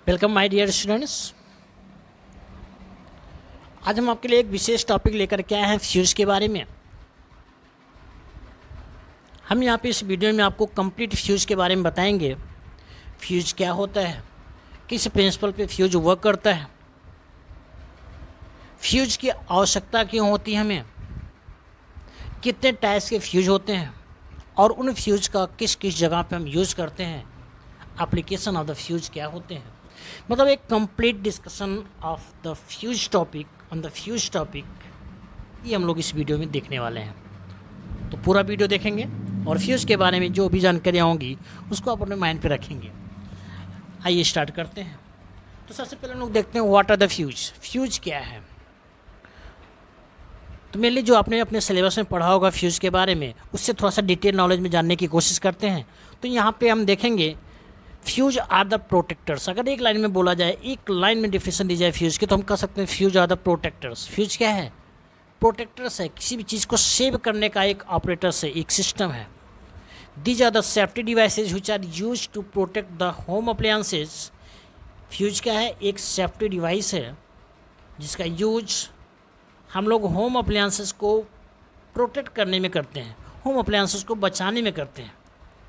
Welcome my dear students. आज हम आपके लिए एक विशेष टॉपिक लेकर के आए हैं फ्यूज के बारे में। हम यहाँ पे इस वीडियो में आपको कंप्लीट फ्यूज के बारे में बताएंगे। फ्यूज क्या होता है, किस प्रिंसिपल पे फ्यूज वर्क करता है, फ्यूज की आवश्यकता क्यों होती है हमें, कितने टाइप्स के फ्यूज होते हैं और उन फ्यूज का किस किस जगह पे हम यूज़ करते हैं, एप्लीकेशन ऑफ द फ्यूज क्या होते हैं। मतलब एक complete discussion of the fuse topic on the fuse topic ये हम लोग इस वीडियो में देखने वाले हैं। तो पूरा वीडियो देखेंगे और फ्यूज के बारे में जो भी जानकारियाँ होंगी उसको आप अपने माइंड पे रखेंगे। आइए स्टार्ट करते हैं। तो सबसे पहले हम लोग देखते हैं what are the fuse. Fuse क्या है? तो मेनली जो आपने अपने सिलेबस में पढ़ा होगा फ्यूज के बारे में, उससे थोड़ा सा डिटेल नॉलेज में जानने की कोशिश करते हैं। तो यहाँ पे हम देखेंगे फ्यूज आर द प्रोटेक्टर्स। अगर एक लाइन में बोला जाए, एक लाइन में डिफिनेशन दी जाए फ्यूज की, तो हम कह सकते हैं fuse are the protectors. Fuse क्या है? प्रोटेक्टर्स है, किसी भी चीज़ को सेव करने का एक ऑपरेटर्स है, एक सिस्टम है। These are the safety devices which are use to protect the home appliances. Fuse क्या है? एक सेफ्टी डिवाइस है जिसका यूज हम लोग होम अप्लायंसेस को प्रोटेक्ट करने में करते हैं, होम अप्लायंसेस को बचाने में करते हैं।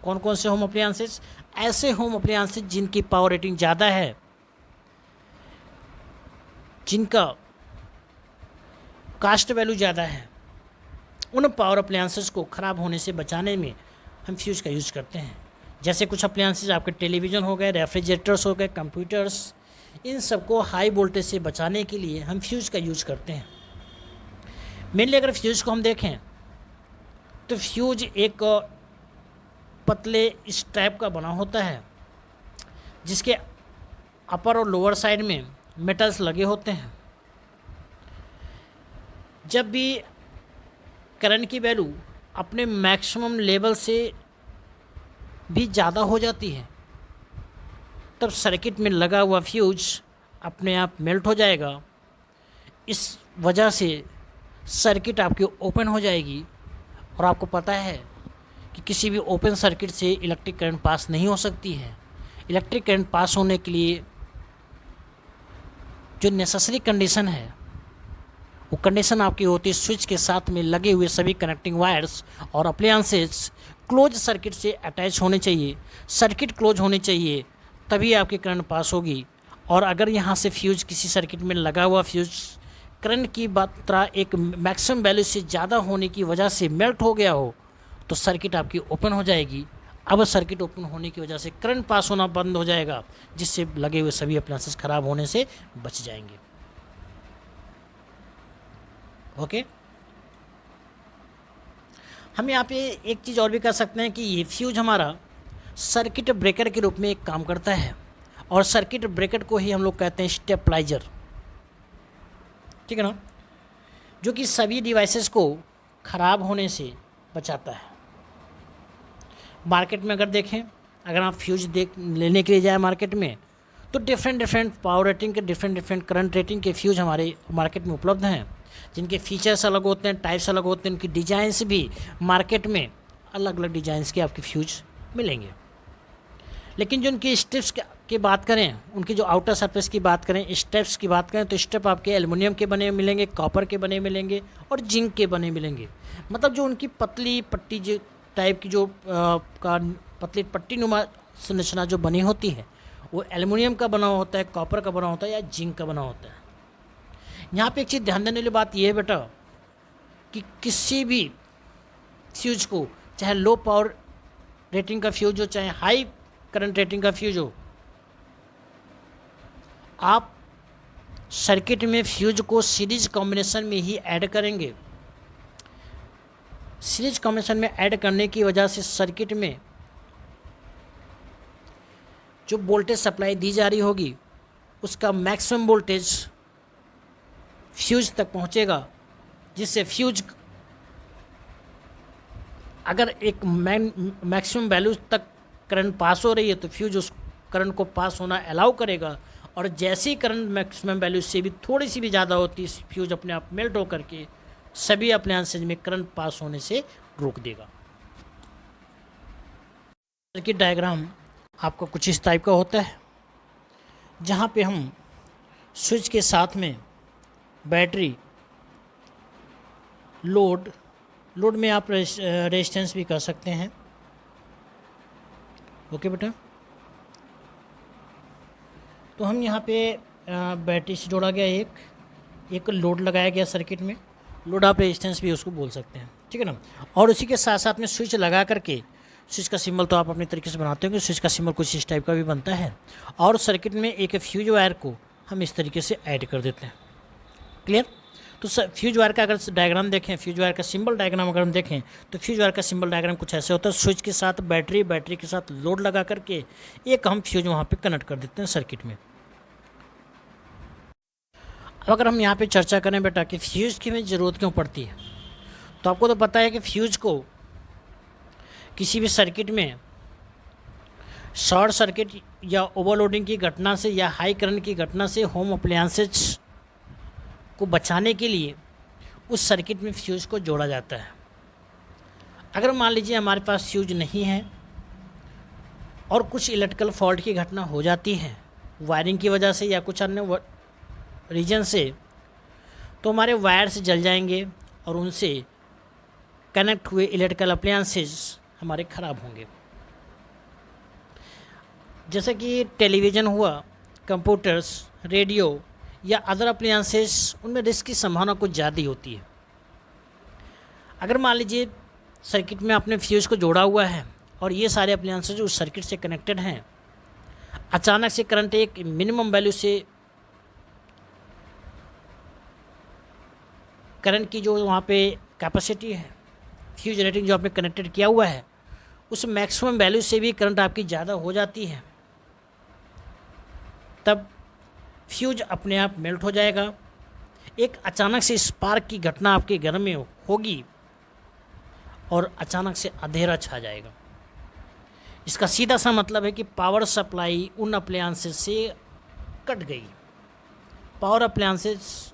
कौन कौन से होम अप्लायंसेस? ऐसे होम अप्लायंसेस जिनकी पावर रेटिंग ज़्यादा है, जिनका कास्ट वैल्यू ज़्यादा है, उन पावर अप्लायंसेस को ख़राब होने से बचाने में हम फ्यूज का यूज़ करते हैं। जैसे कुछ अप्लायंसेस आपके टेलीविज़न हो गए, रेफ्रिजरेटर्स हो गए, कंप्यूटर्स, इन सबको हाई वोल्टेज से बचाने के लिए हम फ्यूज का यूज़ करते हैं। मेनली अगर फ्यूज को हम देखें तो फ्यूज एक पतले इस टाइप का बना होता है जिसके अपर और लोअर साइड में मेटल्स लगे होते हैं। जब भी करंट की वैल्यू अपने मैक्सिमम लेवल से भी ज़्यादा हो जाती है तब सर्किट में लगा हुआ फ्यूज अपने आप मेल्ट हो जाएगा। इस वजह से सर्किट आपकी ओपन हो जाएगी और आपको पता है कि किसी भी ओपन सर्किट से इलेक्ट्रिक करंट पास नहीं हो सकती है। इलेक्ट्रिक करंट पास होने के लिए जो नेसेसरी कंडीशन है वो कंडीशन आपकी होती है स्विच के साथ में लगे हुए सभी कनेक्टिंग वायर्स और अप्लायंसेस क्लोज सर्किट से अटैच होने चाहिए। सर्किट क्लोज होने चाहिए तभी आपकी करंट पास होगी। और अगर यहाँ से फ्यूज किसी सर्किट में लगा हुआ फ्यूज करंट की मात्रा एक मैक्सिमम वैल्यू से ज़्यादा होने की वजह से मेल्ट हो गया हो तो सर्किट आपकी ओपन हो जाएगी। अब सर्किट ओपन होने की वजह से करंट पास होना बंद हो जाएगा जिससे लगे हुए सभी अप्लायंसेस खराब होने से बच जाएंगे। ओके, हम यहाँ पे एक चीज़ और भी कर सकते हैं कि ये फ्यूज हमारा सर्किट ब्रेकर के रूप में एक काम करता है और सर्किट ब्रेकर को ही हम लोग कहते हैं स्टेबलाइजर। ठीक है ना, जो कि सभी डिवाइसेस को ख़राब होने से बचाता है। मार्केट में अगर देखें, अगर आप फ्यूज लेने के लिए जाए मार्केट में तो डिफरेंट पावर रेटिंग के डिफरेंट करंट रेटिंग के फ्यूज हमारे मार्केट में उपलब्ध हैं, जिनके फीचर्स अलग होते हैं, टाइप्स अलग होते हैं, उनकी डिज़ाइंस भी मार्केट में अलग अलग डिज़ाइंस के आपके फ्यूज मिलेंगे। लेकिन जो उनकी स्टेप्स की बात करें, उनकी जो आउटर सरफेस की बात करें, स्टेप्स की बात करें, तो स्टेप आपके एल्युमिनियम के बने मिलेंगे, कॉपर के बने मिलेंगे और जिंक के बने मिलेंगे। मतलब जो उनकी पतली पट्टी जो टाइप की जो पतली पट्टी नुमा संरचना जो बनी होती है वो एल्युमिनियम का बना होता है, कॉपर का बना होता है या जिंक का बना होता है। यहाँ पे एक चीज़ ध्यान देने वाली बात यह है बेटा कि किसी भी फ्यूज को, चाहे लो पावर रेटिंग का फ्यूज हो चाहे हाई करंट रेटिंग का फ्यूज हो, आप सर्किट में फ्यूज को सीरीज कॉम्बिनेशन में ही ऐड करेंगे। सीरीज कॉम्बिनेशन में ऐड करने की वजह से सर्किट में जो वोल्टेज सप्लाई दी जा रही होगी उसका मैक्सिमम वोल्टेज फ्यूज तक पहुंचेगा, जिससे फ्यूज अगर एक मैक्सिमम वैल्यू तक करंट पास हो रही है तो फ्यूज उस करंट को पास होना अलाउ करेगा। और जैसे ही करंट मैक्सिमम वैल्यू से भी थोड़ी सी भी ज़्यादा होती है, फ्यूज अपने आप मेल्ट होकर के सभी अप्लायंसेज में करंट पास होने से रोक देगा। सर्किट डायग्राम आपका कुछ इस टाइप का होता है। जहाँ पे हम स्विच के साथ में बैटरी, लोड में आप रेजिस्टेंस भी कर सकते हैं। ओके बेटा, तो हम यहाँ पे बैटरी से जोड़ा गया एक लोड लगाया गया सर्किट में। लोड आप रेजिस्टेंस भी उसको बोल सकते हैं, ठीक है ना। और उसी के साथ साथ में स्विच लगा करके, स्विच का सिंबल तो आप अपने तरीके से बनाते हो कि स्विच का सिंबल कुछ इस टाइप का भी बनता है, और सर्किट में एक फ्यूज वायर को हम इस तरीके से ऐड कर देते हैं। क्लियर। तो फ्यूज वायर का अगर डायग्राम देखें, फ्यूज वायर का सिंबल डायग्राम अगर हम देखें तो फ्यूज वायर का सिंबल डायग्राम कुछ ऐसे होता है। स्विच के साथ बैटरी, बैटरी के साथ लोड लगा करके एक हम फ्यूज वहाँ पे कनेक्ट कर देते हैं सर्किट में। अब अगर हम यहाँ पे चर्चा करें बेटा कि फ्यूज की हमें ज़रूरत क्यों पड़ती है, तो आपको तो पता है कि फ्यूज को किसी भी सर्किट में शॉर्ट सर्किट या ओवरलोडिंग की घटना से या हाई करंट की घटना से होम अप्लायंसेज को बचाने के लिए उस सर्किट में फ्यूज को जोड़ा जाता है। अगर मान लीजिए हमारे पास फ्यूज नहीं है और कुछ इलेक्ट्रिकल फॉल्ट की घटना हो जाती है वायरिंग की वजह से या कुछ अन्य रीजन से, तो हमारे वायर्स जल जाएंगे और उनसे कनेक्ट हुए इलेक्ट्रिकल अप्लायंसेज हमारे ख़राब होंगे। जैसे कि टेलीविज़न हुआ, कंप्यूटर्स, रेडियो या अदर अप्लायंसेस, उनमें रिस्क की संभावना कुछ ज़्यादा होती है। अगर मान लीजिए सर्किट में आपने फ्यूज़ को जोड़ा हुआ है और ये सारे अप्लायंसेस उस सर्किट से कनेक्टेड हैं, अचानक से करंट एक मिनिमम वैल्यू से करंट की जो वहाँ पे कैपेसिटी है, फ्यूज रेटिंग जो आपने कनेक्टेड किया हुआ है, उस मैक्सिमम वैल्यू से भी करंट आपकी ज़्यादा हो जाती है, तब फ्यूज अपने आप मेल्ट हो जाएगा। एक अचानक से स्पार्क की घटना आपके घर में होगी और अचानक से अंधेरा छा जाएगा। इसका सीधा सा मतलब है कि पावर सप्लाई उन अप्लायंसेस से कट गई। पावर अप्लायंसेस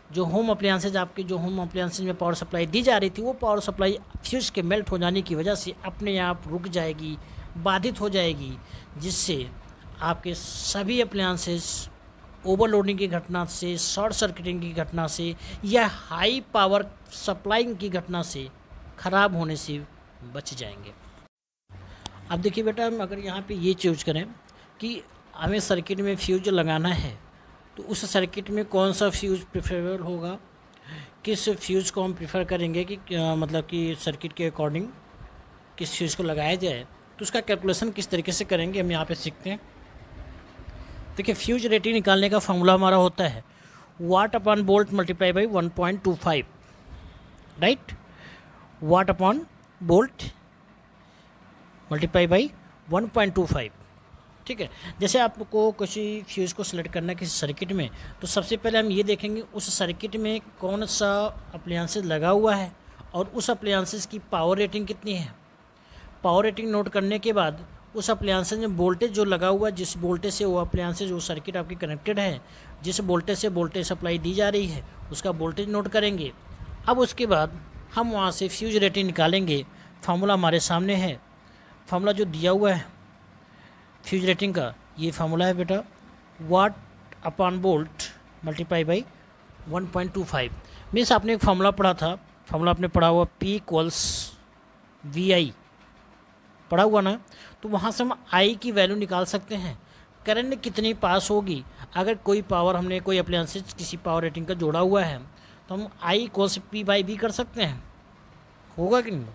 जो होम अप्लायंसेज आपके जो होम अप्लायंसेज में पावर सप्लाई दी जा रही थी, वो पावर सप्लाई फ्यूज के मेल्ट हो जाने की वजह से अपने आप रुक जाएगी, बाधित हो जाएगी, जिससे आपके सभी अप्लायंसेज ओवरलोडिंग की घटना से, शॉर्ट सर्किटिंग की घटना से या हाई पावर सप्लाइंग की घटना से ख़राब होने से बच जाएंगे। अब देखिए बेटा, हम अगर यहाँ पे ये चूज करें कि हमें सर्किट में फ्यूज लगाना है, तो उस सर्किट में कौन सा फ्यूज़ प्रेफरेबल होगा, किस फ्यूज़ को हम प्रेफर करेंगे कि मतलब कि सर्किट के अकॉर्डिंग किस फ्यूज़ को लगाया जाए, तो उसका कैलकुलेशन किस तरीके से करेंगे हम यहाँ पे सीखते हैं। देखिए, फ्यूज रेटिंग निकालने का फॉर्मूला हमारा होता है watt upon volt multiply by 1.25, right. Watt upon volt multiply by 1.25, ठीक है। जैसे आपको किसी फ्यूज़ को सिलेक्ट करना है किसी सर्किट में, तो सबसे पहले हम ये देखेंगे उस सर्किट में कौन सा अप्लायंसेस लगा हुआ है और उस अप्लायंसेस की पावर रेटिंग कितनी है। पावर रेटिंग नोट करने के बाद उस अप्लायंसेस में वोल्टेज जो लगा हुआ है, जिस वोल्टेज से वो अप्लायंसेस, वो सर्किट आपकी कनेक्टेड है, जिस वोल्टेज से वोल्टेज सप्लाई दी जा रही है, उसका वोल्टेज नोट करेंगे। अब उसके बाद हम वहाँ से फ्यूज रेटिंग निकालेंगे। फार्मूला हमारे सामने है, फार्मूला जो दिया हुआ है फ्यूज रेटिंग का, ये फार्मूला है बेटा watt upon volt multiply by 1.25। Means आपने एक फार्मूला पढ़ा था, फार्मूला आपने पढ़ा हुआ P = VI पढ़ा हुआ ना, तो वहाँ से हम I की वैल्यू निकाल सकते हैं। करंट कितनी पास होगी, अगर कोई पावर हमने कोई अप्लायंसेस किसी पावर रेटिंग का जोड़ा हुआ है, तो हम I = P/V कर सकते हैं। होगा कि नहीं।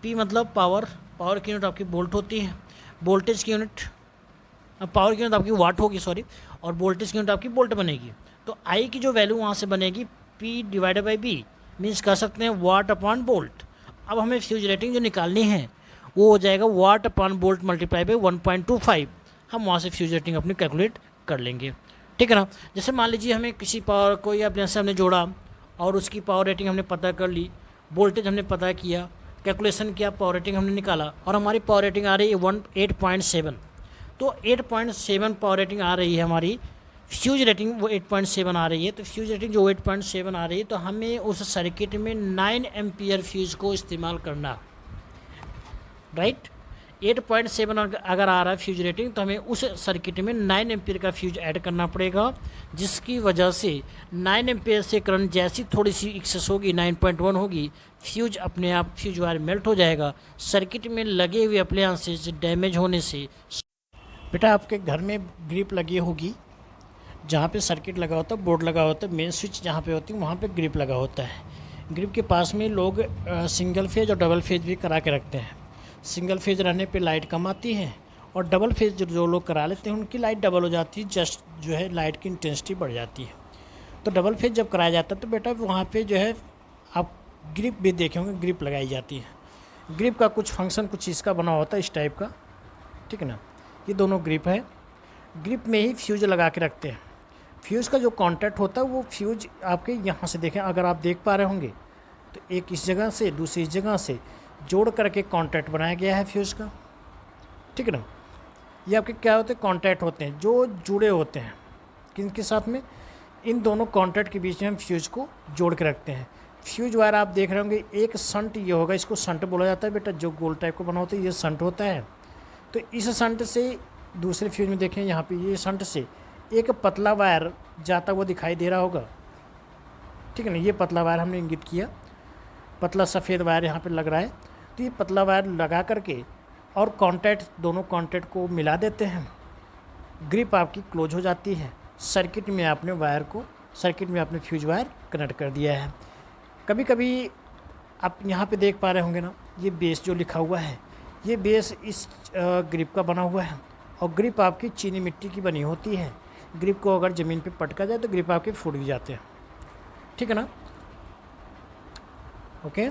P मतलब पावर, पावर की यूनिट आपकी वोल्ट होती है, वोल्टेज की यूनिट, पावर की यूनिट आपकी वाट होगी सॉरी, और वोल्टेज की यूनिट आपकी वोल्ट बनेगी। तो I की जो वैल्यू वहाँ से बनेगी P/V, मीन्स कह सकते हैं वाट अपॉन वोल्ट। अब हमें फ्यूज रेटिंग जो निकालनी है वो हो जाएगा वाट अपॉन वोल्ट मल्टीप्लाई बाई 1.25। हम वहाँ से फ्यूज रेटिंग अपनी कैलकुलेट कर लेंगे, ठीक है ना। जैसे मान लीजिए हमें किसी पावर को या अप्लायंस से हमने जोड़ा और उसकी पावर रेटिंग हमने पता कर ली, वोल्टेज हमने पता किया, कैलकुलेशन किया, पावर रेटिंग हमने निकाला और हमारी पावर रेटिंग आ रही है 8.7। तो 8.7 पावर रेटिंग आ रही है हमारी, फ्यूज रेटिंग वो 8.7 आ रही है। तो फ्यूज रेटिंग जो 8.7 आ रही है, तो हमें उस सर्किट में 9 एम्पियर फ्यूज़ को इस्तेमाल करना, राइट। 8.7 अगर आ रहा है फ्यूज रेटिंग, तो हमें उस सर्किट में 9 एम्पियर का फ्यूज ऐड करना पड़ेगा, जिसकी वजह से 9 एम्पियर से करंट जैसी थोड़ी सी एक्सेस होगी, 9.1 होगी, फ्यूज अपने आप फ्यूज वायर मेल्ट हो जाएगा। सर्किट में लगे हुए अप्लायंसेस डैमेज होने से, बेटा आपके घर में ग्रिप लगी होगी, जहाँ पे सर्किट लगा होता है, बोर्ड लगा होता है, मेन स्विच जहाँ पे होती है वहाँ पे ग्रिप लगा होता है। ग्रिप के पास में लोग सिंगल फेज और डबल फेज भी करा के रखते हैं। सिंगल फेज रहने पे लाइट कम आती है, और डबल फेज जो लोग करा लेते हैं उनकी लाइट डबल हो जाती है, जस्ट जो है लाइट की इंटेंसिटी बढ़ जाती है। तो डबल फेज जब कराया जाता है तो बेटा वहाँ पे जो है आप ग्रिप भी देखे होंगे, ग्रिप लगाई जाती है। ग्रिप का कुछ फंक्शन कुछ इसका बना होता है इस टाइप का, ठीक है ना। ये दोनों ग्रिप है, ग्रिप में ही फ्यूज लगा के रखते हैं। फ्यूज़ का जो कॉन्टैक्ट होता है वो फ्यूज आपके यहाँ से देखें, अगर आप देख पा रहे होंगे तो एक इस जगह से दूसरी जगह से जोड़ करके कॉन्टैक्ट बनाया गया है फ्यूज़ का, ठीक है ना। ये आपके क्या होते हैं, कॉन्टैक्ट होते हैं जो जुड़े होते हैं किनके साथ में, इन दोनों कॉन्टैक्ट के बीच में हम फ्यूज़ को जोड़ के रखते हैं। फ्यूज वायर आप देख रहे होंगे, एक संट ये होगा, इसको संट बोला जाता है बेटा, जो गोल टाइप को बना होता है ये संट होता है। तो इस संट से दूसरे फ्यूज में देखें, यहाँ पे ये संट से एक पतला वायर जाता हुआ दिखाई दे रहा होगा, ठीक है ना। ये पतला वायर हमने इंगित किया, पतला सफ़ेद वायर यहाँ पे लग रहा है। तो ये पतला वायर लगा करके और कॉन्टैक्ट, दोनों कॉन्टैक्ट को मिला देते हैं, ग्रिप आपकी क्लोज हो जाती है। सर्किट में आपने वायर को, सर्किट में आपने फ्यूज वायर कनेक्ट कर दिया है। कभी कभी आप यहाँ पे देख पा रहे होंगे ना, ये बेस जो लिखा हुआ है, ये बेस इस ग्रिप का बना हुआ है, और ग्रिप आपकी चीनी मिट्टी की बनी होती है। ग्रिप को अगर ज़मीन पे पटका जाए तो ग्रिप आपके फूट भी जाते हैं, ठीक है ना। ओके,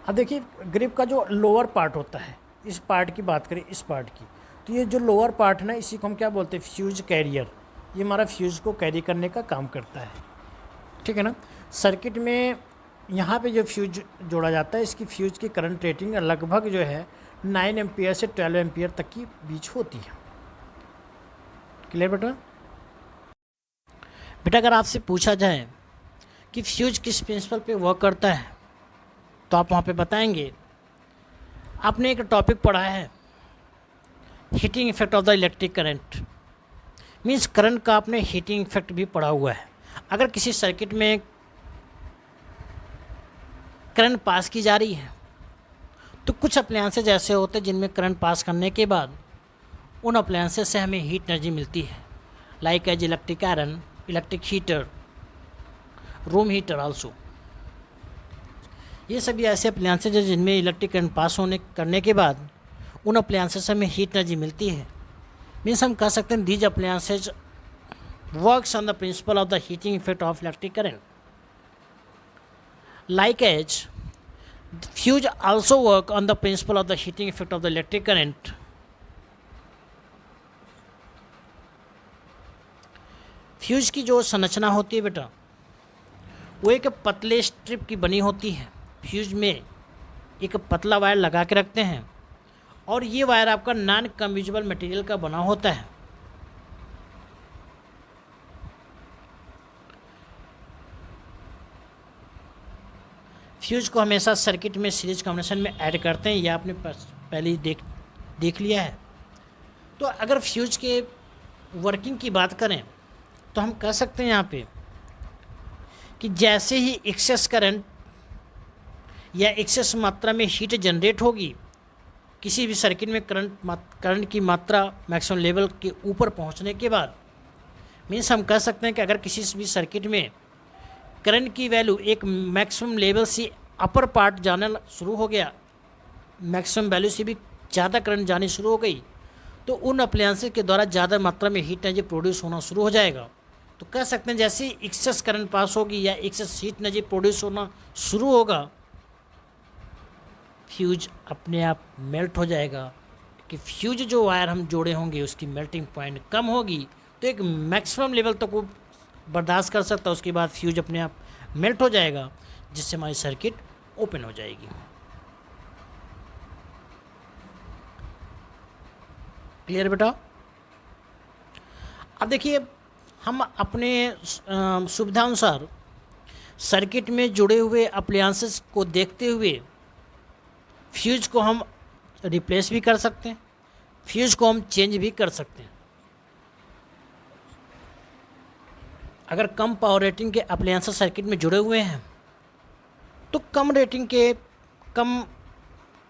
अब देखिए ग्रिप का जो लोअर पार्ट होता है, इस पार्ट की बात करें, इस पार्ट की, तो ये जो लोअर पार्ट है ना, इसी को हम क्या बोलते हैं, फ्यूज कैरियर। ये हमारा फ्यूज़ को कैरी करने का काम करता है, ठीक है ना। सर्किट में यहाँ पे जो फ्यूज जोड़ा जाता है, इसकी फ्यूज की करंट रेटिंग लगभग जो है 9 एम्पियर से 12 एम्पियर तक की बीच होती है। क्लियर बेटा? बेटा अगर आपसे पूछा जाए कि फ्यूज किस प्रिंसिपल पे वर्क करता है, तो आप वहाँ पे बताएंगे, आपने एक टॉपिक पढ़ा है heating effect of the electric current, means current का आपने हीटिंग इफेक्ट भी पढ़ा हुआ है। अगर किसी सर्किट में करंट पास की जा रही है, तो कुछ अप्लायंसेज ऐसे होते हैं जिनमें करंट पास करने के बाद उन अप्लायंसेज से हमें हीट एनर्जी मिलती है, like as electric iron, electric heater, room heater also. ये सभी ऐसे अप्लायंसेज हैं जिनमें इलेक्ट्रिक करंट पास होने करने के बाद उन अप्लायंसेज से हमें हीट एनर्जी मिलती है। मीन्स हम कह सकते हैं these appliances works on the principle of the heating effect of electric current, like as fuse also work on the principle of the heating effect of the electric current. Fuse की जो संरचना होती है बेटा, वो एक पतले स्ट्रिप की बनी होती है। फ्यूज में एक पतला वायर लगा के रखते हैं, और ये वायर आपका नॉन कम्यूटेबल मटेरियल का बना होता है। फ्यूज को हमेशा सर्किट में सीरीज कॉम्बिनेशन में ऐड करते हैं, यह आपने पहले ही देख लिया है। तो अगर फ्यूज के वर्किंग की बात करें तो हम कह सकते हैं यहाँ पे कि जैसे ही एक्सेस करंट या एक्सेस मात्रा में हीट जनरेट होगी, किसी भी सर्किट में करंट की मात्रा मैक्सिमम लेवल के ऊपर पहुँचने के बाद, मीन्स हम कह सकते हैं कि अगर किसी भी सर्किट में करंट की वैल्यू एक मैक्सिमम लेवल से अपर पार्ट जाना शुरू हो गया, मैक्सिमम वैल्यू से भी ज़्यादा करंट जानी शुरू हो गई, तो उन अप्लायंसेस के द्वारा ज़्यादा मात्रा में हीट एनर्जी प्रोड्यूस होना शुरू हो जाएगा। तो कह सकते हैं जैसे ही एक्सेस करंट पास होगी या एक्सेस हीट एनर्जी प्रोड्यूस होना शुरू होगा, फ्यूज अपने आप मेल्ट हो जाएगा, कि फ्यूज जो वायर हम जोड़े होंगे उसकी मेल्टिंग पॉइंट कम होगी, तो एक मैक्सिमम लेवल तक वो बर्दाश्त कर सकता है। उसके बाद फ्यूज अपने आप मेल्ट हो जाएगा, जिससे हमारी सर्किट ओपन हो जाएगी। क्लियर बेटा? अब देखिए, हम अपने सुविधानुसार सर्किट में जुड़े हुए अप्लायंसेस को देखते हुए फ्यूज को हम रिप्लेस भी कर सकते हैं, फ्यूज को हम चेंज भी कर सकते हैं। अगर कम पावर रेटिंग के अप्लायंसेस सर्किट में जुड़े हुए हैं तो कम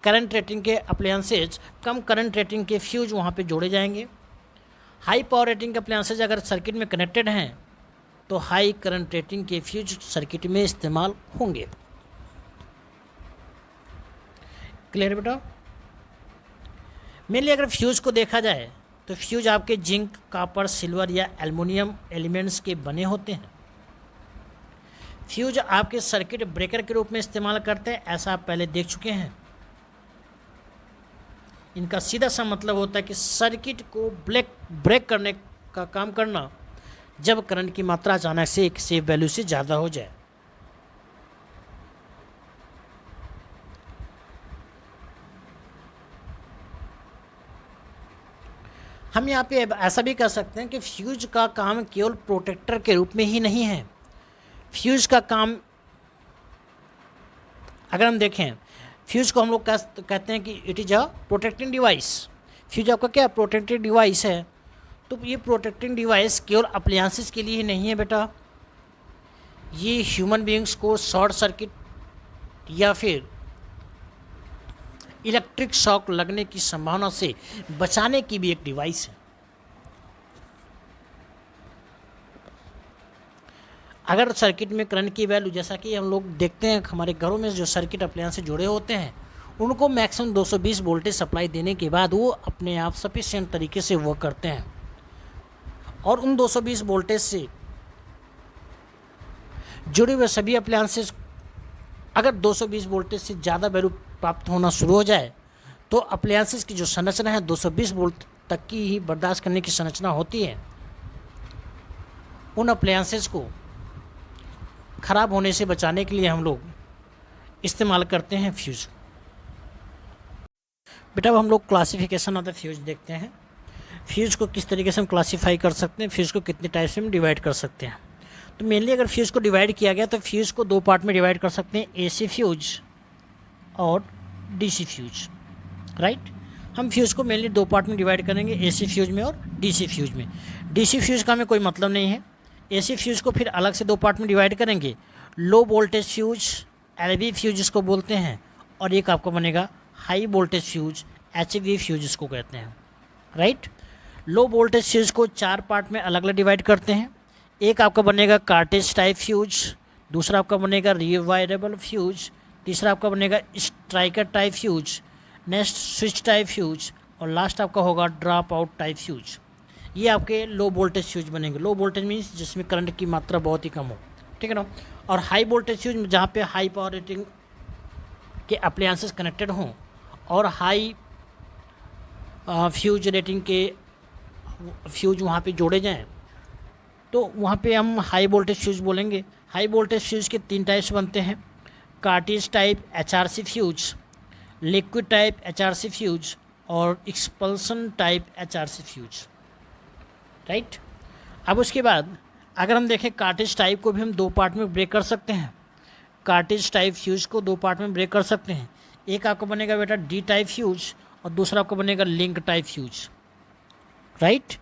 करंट रेटिंग के अप्लायंसेज, कम करंट रेटिंग के फ्यूज वहाँ पे जोड़े जाएंगे। हाई पावर रेटिंग के अप्लायंसेज अगर सर्किट में कनेक्टेड हैं तो हाई करंट रेटिंग के फ्यूज सर्किट में इस्तेमाल होंगे। क्लियर बेटा? मेनली अगर फ्यूज को देखा जाए तो फ्यूज आपके जिंक, कॉपर, सिल्वर या एल्युमिनियम एलिमेंट्स के बने होते हैं। फ्यूज आपके सर्किट ब्रेकर के रूप में इस्तेमाल करते हैं, ऐसा आप पहले देख चुके हैं। इनका सीधा सा मतलब होता है कि सर्किट को ब्रेक करने का काम करना जब करंट की मात्रा अचानक से एक सेफ वैल्यू से ज़्यादा हो जाए। हम यहाँ पे ऐसा भी कर सकते हैं कि फ्यूज का काम केवल प्रोटेक्टर के रूप में ही नहीं है। फ्यूज का काम अगर हम देखें, फ्यूज को हम लोग कहते हैं कि it is a protecting device. Fuse आपका क्या प्रोटेक्टिव डिवाइस है। तो ये प्रोटेक्टिंग डिवाइस केवल अप्लायंसेस के लिए ही नहीं है बेटा, ये ह्यूमन बीइंग्स को शॉर्ट सर्किट या फिर इलेक्ट्रिक शॉक लगने की संभावना से बचाने की भी एक डिवाइस है। अगर सर्किट में करंट की वैल्यू, जैसा कि हम लोग देखते हैं हमारे घरों में जो सर्किट अप्लायंस से जुड़े होते हैं उनको मैक्सिमम 220 वोल्टेज सप्लाई देने के बाद वो अपने आप सफिशिएंट तरीके से वर्क करते हैं, और उन 220 वोल्टेज से जुड़े हुए सभी अप्लायंसेस अगर 220 वोल्टेज से ज़्यादा वैल्यू प्राप्त होना शुरू हो जाए तो अप्लायंसेस की जो संरचना है 220 वोल्ट तक की ही बर्दाश्त करने की संरचना होती है। उन अप्लायंसेस को ख़राब होने से बचाने के लिए हम लोग इस्तेमाल करते हैं फ्यूज़। बेटा अब हम लोग क्लासिफिकेशन ऑफ द फ्यूज देखते हैं। फ्यूज़ को किस तरीके से हम क्लासीफाई कर सकते हैं, फ्यूज़ को कितने टाइप्स में डिवाइड कर सकते हैं। तो मेनली अगर फ्यूज़ को डिवाइड किया गया तो फ्यूज़ को दो पार्ट में डिवाइड कर सकते हैं, एसी फ्यूज और डीसी फ्यूज। राइट, हम फ्यूज़ को मेनली दो पार्ट में डिवाइड करेंगे, एसी फ्यूज में और डीसी फ्यूज में। डीसी फ्यूज का हमें कोई मतलब नहीं है। एसी फ्यूज को फिर अलग से दो पार्ट में डिवाइड करेंगे, low voltage fuse, LV fuse जिसको बोलते हैं, और एक आपका बनेगा high voltage fuse, HV fuse जिसको कहते हैं। राइट, लो वोल्टेज फ्यूज को चार पार्ट में अलग अलग डिवाइड करते हैं। एक आपका बनेगा कार्टेज टाइप फ्यूज, दूसरा आपका बनेगा रिवायरेबल फ्यूज, तीसरा आपका बनेगा striker type fuse, next switch type fuse, और लास्ट आपका होगा ड्रॉप आउट टाइप फ्यूज। ये आपके लो वोल्टेज फ्यूज बनेंगे। लो वोल्टेज मीन्स जिसमें करंट की मात्रा बहुत ही कम हो, ठीक है ना। और हाई वोल्टेज फ्यूज जहाँ पे हाई पावर रेटिंग के अप्लायंसेस कनेक्टेड हों और हाई फ्यूज रेटिंग के फ्यूज वहाँ पे जोड़े जाएं तो वहाँ पे हम हाई वोल्टेज फ्यूज बोलेंगे। हाई वोल्टेज फ्यूज के तीन टाइप्स बनते हैं, cartridge type HRC fuse, liquid type HRC fuse और expulsion type HRC fuse. Right, अब उसके बाद अगर हम देखें कार्टेज टाइप को भी हम दो पार्ट में ब्रेक कर सकते हैं। कार्टेज टाइप फ्यूज को दो पार्ट में ब्रेक कर सकते हैं। एक आपका बनेगा बेटा डी टाइप फ्यूज और दूसरा आपका बनेगा link type fuse. Right,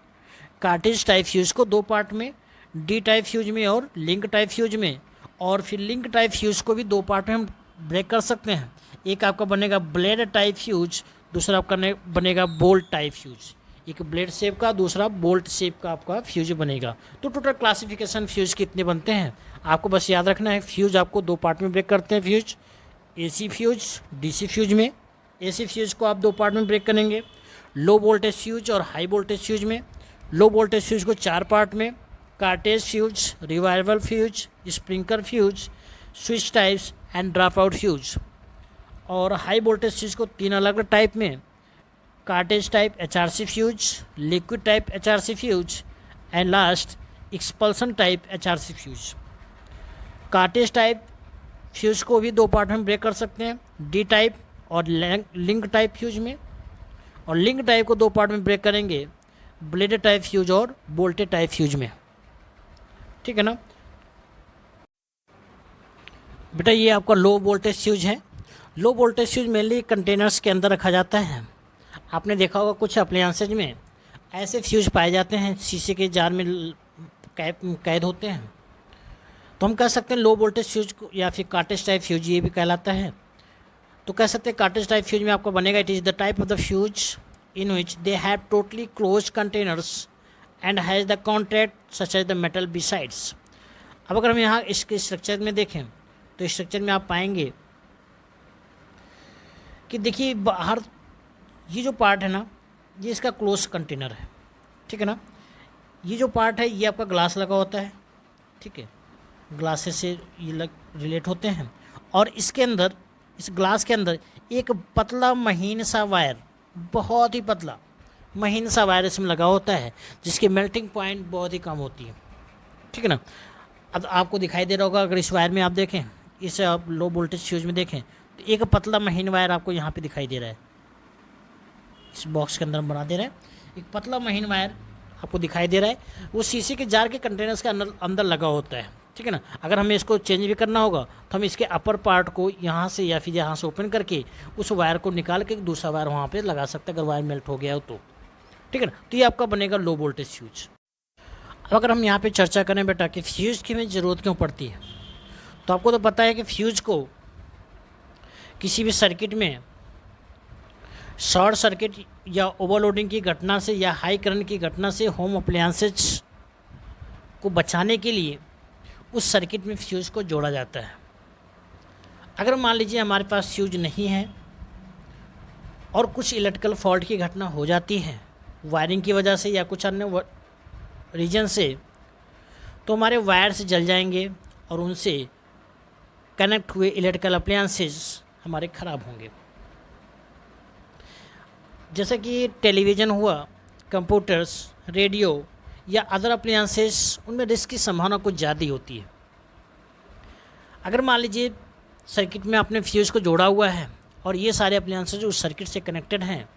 cartridge type fuse को दो पार्ट में, डी टाइप फ्यूज में और लिंक टाइप फ्यूज में, और फिर लिंक टाइप फ्यूज को भी दो पार्ट में हम ब्रेक कर सकते हैं। एक आपका बनेगा ब्लेड टाइप फ्यूज, दूसरा आपका बनेगा बोल्ट टाइप फ्यूज। एक ब्लेड शेप का, दूसरा बोल्ट शेप का आपका फ्यूज बनेगा। तो टोटल क्लासिफिकेशन फ्यूज कितने बनते हैं आपको बस याद रखना है। फ्यूज आपको दो पार्ट में ब्रेक करते हैं, fuse AC fuse DC fuse में। एसी फ्यूज को आप दो पार्ट में ब्रेक करेंगे, लो वोल्टेज फ्यूज और हाई वोल्टेज फ्यूज में। लो वोल्टेज फ्यूज को चार पार्ट में, cartridge fuse, revival fuse, sprinkler fuse, switch types and drop out fuse. और हाई वोल्टेज फ्यूज को तीन अलग अलग टाइप में, cartridge type HRC fuse, liquid type HRC fuse and last expulsion type HRC fuse. Cartridge type fuse को भी दो part में ब्रेक कर सकते हैं, डी टाइप और लिंक टाइप फ्यूज में। और लिंक टाइप को दो पार्ट में ब्रेक करेंगे, ब्लेडेड टाइप फ्यूज और बोल्टेड टाइप फ्यूज में। ठीक है ना बेटा, ये आपका लो वोल्टेज फ्यूज है। लो वोल्टेज फ्यूज मेनली कंटेनर्स के अंदर रखा जाता है। आपने देखा होगा कुछ अप्लायंसेज में ऐसे फ्यूज पाए जाते हैं शीशे के जार में कैद होते हैं, तो हम कह सकते हैं लो वोल्टेज फ्यूज को, या फिर कार्टेज टाइप फ्यूज ये भी कहलाता है। तो कह सकते हैं कार्टेज टाइप फ्यूज में आपको बनेगा, it is the type of the fuse in which they have totally close containers and has the contract such as the metal besides. अब अगर हम यहाँ इसके स्ट्रक्चर में देखें तो स्ट्रक्चर में आप पाएंगे कि देखिए बाहर ये जो पार्ट है ना, ये इसका क्लोज कंटेनर है, ठीक है ना। ये जो पार्ट है ये आपका ग्लास लगा होता है, ठीक है, ग्लासेस से ये रिलेट होते हैं, और इसके अंदर, इस ग्लास के अंदर एक पतला महीन सा वायर, बहुत ही पतला महीन सा वायर इसमें लगा होता है, जिसकी मेल्टिंग पॉइंट बहुत ही कम होती है, ठीक है ना। अब आपको दिखाई दे रहा होगा, अगर इस वायर में आप देखें, इसे आप लो वोल्टेज फ्यूज में देखें तो एक पतला महीन वायर आपको यहाँ पे दिखाई दे रहा है, इस बॉक्स के अंदर बना दे रहा है, एक पतला महीन वायर आपको दिखाई दे रहा है, वो शीशे के जार के कंटेनर्स के अंदर लगा होता है, ठीक है ना। अगर हमें इसको चेंज भी करना होगा तो हम इसके अपर पार्ट को यहाँ से या फिर यहाँ से ओपन करके उस वायर को निकाल के दूसरा वायर वहाँ पे लगा सकते हैं, अगर वायर मेल्ट हो गया हो तो, ठीक है ना। तो ये आपका बनेगा लो वोल्टेज फ्यूज। अब अगर हम यहाँ पे चर्चा करें बेटा कि फ्यूज की हमें ज़रूरत क्यों पड़ती है, तो आपको तो पता है कि फ्यूज को किसी भी सर्किट में शॉर्ट सर्किट या ओवरलोडिंग की घटना से या हाई करंट की घटना से होम अप्लायंसेज को बचाने के लिए उस सर्किट में फ्यूज़ को जोड़ा जाता है। अगर मान लीजिए हमारे पास फ्यूज नहीं है और कुछ इलेक्ट्रिकल फॉल्ट की घटना हो जाती है वायरिंग की वजह से या कुछ अन्य रीजन से, तो हमारे वायर्स जल जाएंगे और उनसे कनेक्ट हुए इलेक्ट्रिकल अप्लायंसेज हमारे ख़राब होंगे। जैसे कि टेलीविज़न हुआ, कंप्यूटर्स, रेडियो या अदर अप्लायंसेस, उनमें रिस्क की संभावना कुछ ज़्यादा होती है। अगर मान लीजिए सर्किट में आपने फ्यूज़ को जोड़ा हुआ है और ये सारे अप्लायंसेस उस सर्किट से कनेक्टेड हैं,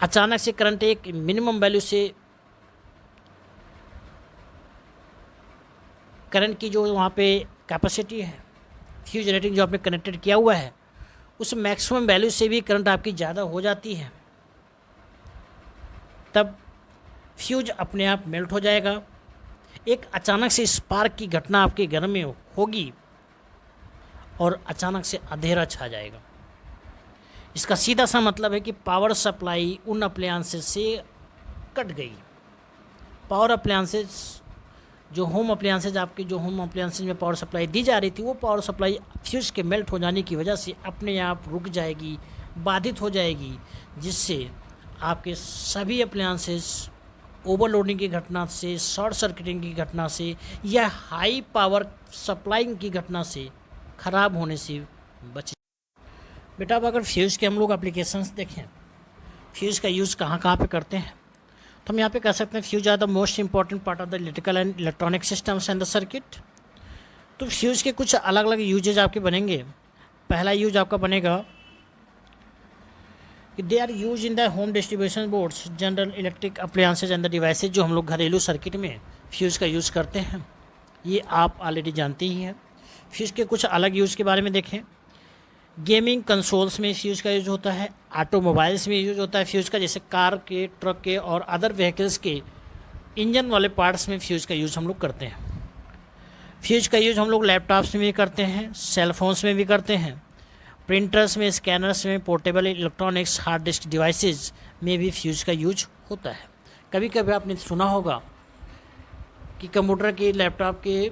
अचानक से करंट एक मिनिमम वैल्यू से, करंट की जो वहाँ पे कैपेसिटी है, फ्यूज रेटिंग जो आपने कनेक्टेड किया हुआ है, उस मैक्सिमम वैल्यू से भी करंट आपकी ज़्यादा हो जाती है, तब फ्यूज अपने आप मेल्ट हो जाएगा। एक अचानक से स्पार्क की घटना आपके घर में होगी और अचानक से अंधेरा छा जाएगा। इसका सीधा सा मतलब है कि पावर सप्लाई उन अप्लायंसेस से कट गई। पावर अप्लायंसेस जो होम अप्लायंसेज, आपके जो होम अप्लायंसेज में पावर सप्लाई दी जा रही थी, वो पावर सप्लाई फ्यूज के मेल्ट हो जाने की वजह से अपने आप रुक जाएगी, बाधित हो जाएगी, जिससे आपके सभी अप्लायंसेज ओवरलोडिंग की घटना से, शॉर्ट सर्किटिंग की घटना से या हाई पावर सप्लाइंग की घटना से ख़राब होने से बचे। बेटा अब अगर फ्यूज़ के हम लोग एप्लीकेशंस देखें, फ्यूज़ का यूज़ कहाँ कहाँ पे करते हैं, तो हम यहाँ पे कह सकते हैं fuse are the most important part of the electrical and electronic systems and the circuit. तो फ्यूज़ के कुछ अलग अलग यूजेज आपके बनेंगे। पहला यूज आपका बनेगा कि they are use in the home distribution boards, general electric appliances and the devices, जो हम लोग घरेलू सर्किट में फ्यूज़ का यूज़ करते हैं, ये आप ऑलरेडी जानते ही हैं। फ्यूज़ के कुछ अलग यूज़ के बारे में देखें, गेमिंग कंसोल्स में फ्यूज़ का यूज़ होता है, ऑटोमोबाइल्स में यूज़ होता है फ्यूज़ का, जैसे कार के, ट्रक के और अदर व्हीकल्स के इंजन वाले पार्ट्स में फ्यूज़ का यूज़ हम लोग करते हैं। फ्यूज़ का यूज़ हम लोग लैपटॉप्स में भी करते हैं, सेल फोन्स में भी करते हैं, प्रिंटर्स में, स्कैनर्स में, portable electronics, hard disk devices में भी फ्यूज़ का यूज होता है। कभी कभी आपने सुना होगा कि कंप्यूटर के, लैपटॉप के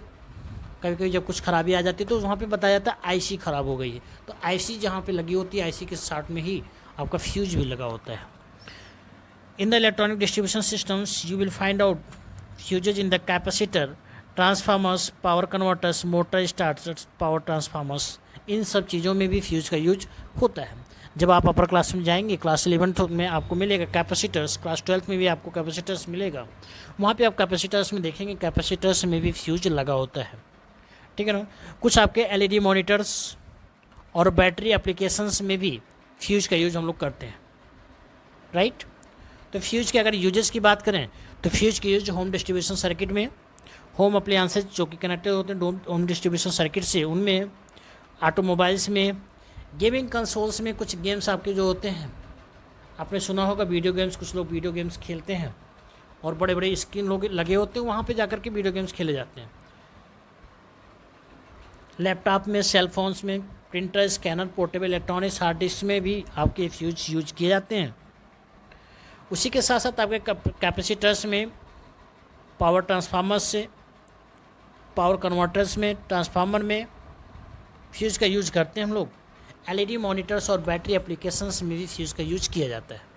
कभी कभी जब कुछ खराबी आ जाती है तो वहाँ पे बताया जाता है आईसी ख़राब हो गई है, तो आईसी जहाँ पे लगी होती है, आईसी के साथ में ही आपका फ्यूज भी लगा होता है। In the electronic distribution systems you will find out fuses in the capacitor, transformers, power converters, motor starters, power transformers, इन सब चीज़ों में भी फ्यूज का यूज होता है। जब आप अपर क्लास में जाएंगे, क्लास 11 में आपको मिलेगा कैपेसिटर्स, क्लास 12 में भी आपको कैपेसिटर्स मिलेगा, वहाँ पे आप कैपेसिटर्स में देखेंगे कैपेसिटर्स में भी फ्यूज लगा होता है, ठीक है ना। कुछ आपके एलईडी मॉनिटर्स और बैटरी एप्लीकेशंस में भी फ्यूज का यूज हम लोग करते हैं, राइट। तो फ्यूज के अगर यूजेस की बात करें तो फ्यूज के यूज होम डिस्ट्रीब्यूशन सर्किट में, होम अप्लायंसेज जो कि कनेक्टेड होते हैं होम डिस्ट्रीब्यूशन सर्किट से, उनमें, ऑटोमोबाइल्स में, गेमिंग कंसोल्स में कुछ गेम्स आपके जो होते हैं, आपने सुना होगा वीडियो गेम्स, कुछ लोग वीडियो गेम्स खेलते हैं और बड़े बड़े स्क्रीन लोग लगे होते हैं, वहाँ पे जाकर के वीडियो गेम्स खेले जाते हैं। लैपटॉप में, सेल फोन्स में, printer, scanner, portable electronics, hard disk में भी आपके फ्यूज यूज किए जाते हैं। उसी के साथ साथ आपके कैपेसिटर्स में, पावर ट्रांसफार्मर्स से, पावर कन्वर्टर्स में, ट्रांसफार्मर में फ्यूज़ का यूज़ करते हैं हम लोग। एलईडी मॉनिटर्स और बैटरी एप्लीकेशंस में भी फ्यूज़ का यूज किया जाता है।